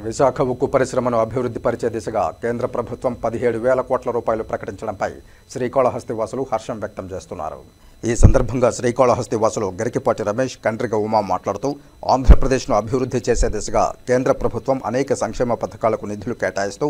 విశాఖ ఉక్కు పరిశ్రమను అభివృద్ధి పరిచే దిశగా కేంద్ర ప్రభుత్వం 17,000 కోట్ల రూపాయలు ప్రకటించడంపై శ్రీకాళహస్తి వాసులు హర్షం వ్యక్తం చేస్తున్నారు. ఈ సందర్భంగా శ్రీకాళహస్తి వాసులు గరికిపాటి రమేష్, కండ్రిగ ఉమా మాట్లాడుతూ ఆంధ్రప్రదేశ్ను అభివృద్ధి చేసే దిశగా కేంద్ర ప్రభుత్వం అనేక సంక్షేమ పథకాలకు నిధులు కేటాయిస్తూ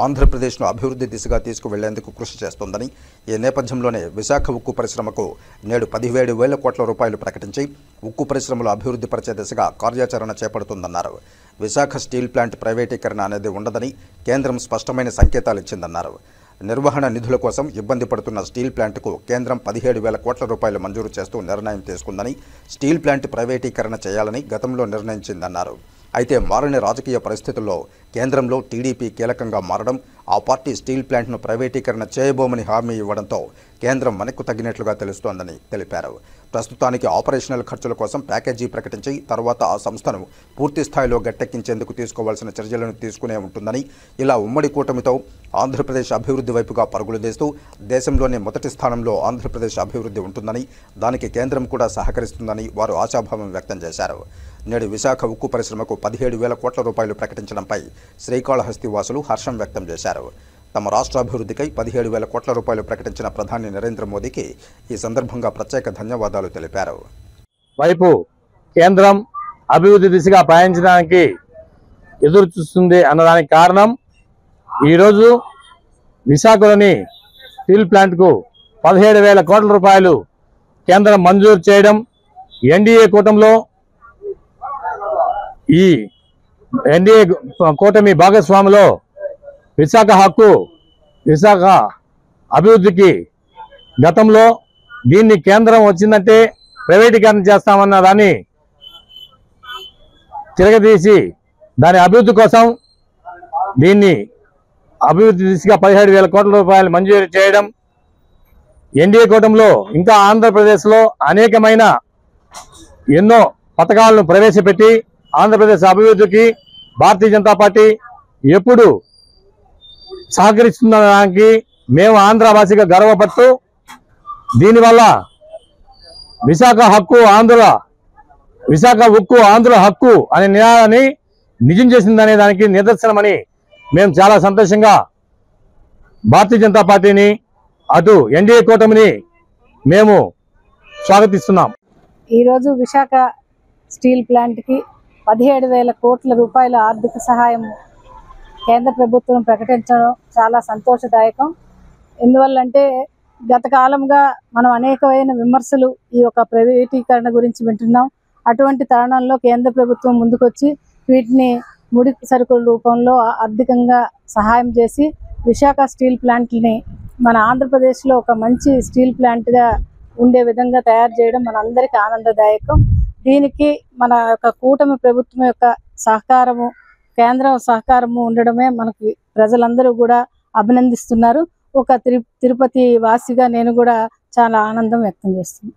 ఆంధ్రప్రదేశ్ను అభివృద్ధి దిశగా తీసుకువెళ్లేందుకు కృషి చేస్తోందని, ఈ నేపథ్యంలోనే విశాఖ ఉక్కు పరిశ్రమకు నేడు 17,000 కోట్ల రూపాయలు ప్రకటించి ఉక్కు పరిశ్రమలు అభివృద్ధి పరిచే దిశగా కార్యాచరణ చేపడుతుందన్నారు. విశాఖ స్టీల్ ప్లాంట్ ప్రైవేటీకరణ అనేది ఉండదని కేంద్రం స్పష్టమైన సంకేతాలు ఇచ్చిందన్నారు. నిర్వహణ నిధుల కోసం ఇబ్బంది పడుతున్న స్టీల్ ప్లాంట్కు కేంద్రం 17,000 కోట్ల రూపాయలు మంజూరు చేస్తూ నిర్ణయం తీసుకుందని, స్టీల్ ప్లాంట్ ప్రైవేటీకరణ చేయాలని గతంలో నిర్ణయించిందన్నారు. అయితే మారని రాజకీయ పరిస్థితుల్లో కేంద్రంలో టీడీపీ కీలకంగా మారడం, ఆ పార్టీ స్టీల్ ప్లాంట్ను ప్రైవేటీకరణ చేయబోమని హామీ ఇవ్వడంతో కేంద్రం మనకు తగ్గినట్లుగా తెలుస్తోందని తెలిపారు. ప్రస్తుతానికి ఆపరేషనల్ ఖర్చుల కోసం ప్యాకేజీ ప్రకటించి తర్వాత ఆ సంస్థను పూర్తి స్థాయిలో గట్టెక్కించేందుకు తీసుకోవాల్సిన చర్యలను తీసుకునే ఉంటుందని, ఇలా ఉమ్మడి కూటమితో ఆంధ్రప్రదేశ్ అభివృద్ధి వైపుగా పరుగులు తీస్తూ దేశంలోనే మొదటి స్థానంలో ఆంధ్రప్రదేశ్ అభివృద్ధి ఉంటుందని, దానికి కేంద్రం కూడా సహకరిస్తుందని వారు ఆశాభావం వ్యక్తం చేశారు. నేడు విశాఖ ఉక్కు పరిశ్రమకు 17,000 కోట్ల రూపాయలు ప్రకటించడంపై శ్రీకాళహస్తి వాసులు హర్షం వ్యక్తం చేశారు. తమ రాష్ట్ర అభివృద్ధికై 17,000 కోట్ల రూపాయలు ప్రకటించిన ప్రధాని నరేంద్ర మోదీకి ఈ సందర్భంగా ప్రత్యేక ధన్యవాదాలు తెలిపారు. వైపు కేంద్రం అభివృద్ధి దిశగా పయనించడానికి ఎదురు చూస్తుంది అన్నదానికి కారణం, ఈరోజు విశాఖలోని స్టీల్ ప్లాంట్కు 17,000 కోట్ల రూపాయలు కేంద్రం మంజూరు చేయడం, ఎన్డీఏ కూటమిలో ఈ ఎన్డీఏ కూటమి భాగస్వామిలో విశాఖ హక్కు, విశాఖ అభివృద్ధికి గతంలో దీన్ని కేంద్రం వచ్చిందంటే ప్రైవేటీకరణ చేస్తామన్న దాన్ని తిరగదీసి దాని అభివృద్ధి కోసం దీన్ని అభివృద్ధి దిశగా 17,000 కోట్ల రూపాయలు మంజూరు చేయడం, ఎన్డీఏ కూటమిలో ఇంకా ఆంధ్రప్రదేశ్లో అనేకమైన ఎన్నో పథకాలను ప్రవేశపెట్టి ఆంధ్రప్రదేశ్ అభివృద్ధికి భారతీయ జనతా పార్టీ ఎప్పుడు సహకరిస్తుందనడానికి మేము ఆంధ్రవాసిగా గర్వపడుతూ, దీనివల్ల విశాఖ హక్కు ఆంధ్రుల, విశాఖ ఉక్కు ఆంధ్రుల హక్కు అనే నినాదాన్ని నిజం చేసిందనే దానికి నిదర్శనమని మేము చాలా సంతోషంగా భారతీయ జనతా పార్టీని, అటు ఎన్డీఏ కూటమిని మేము స్వాగతిస్తున్నాం. ఈరోజు విశాఖ స్టీల్ ప్లాంట్కి 17,000 కోట్ల రూపాయల ఆర్థిక సహాయం కేంద్ర ప్రభుత్వం ప్రకటించడం చాలా సంతోషదాయకం. ఎందువల్లంటే గత కాలంగా మనం అనేకమైన విమర్శలు ఈ యొక్క ప్రైవేటీకరణ గురించి వింటున్నాం. అటువంటి తరుణంలో కేంద్ర ప్రభుత్వం ముందుకొచ్చి వీటిని ముడి సరుకుల రూపంలో ఆర్థికంగా సహాయం చేసి విశాఖ స్టీల్ ప్లాంట్ని మన ఆంధ్రప్రదేశ్లో ఒక మంచి స్టీల్ ప్లాంట్గా ఉండే విధంగా తయారు చేయడం మనందరికీ ఆనందదాయకం. దీనికి మన యొక్క కూటమి ప్రభుత్వం యొక్క సహకారము, కేంద్రం సహకారము ఉండడమే మనకి ప్రజలందరూ కూడా అభినందిస్తున్నారు. ఒక తిరుపతి వాసిగా నేను కూడా చాలా ఆనందం వ్యక్తం చేస్తున్నాను.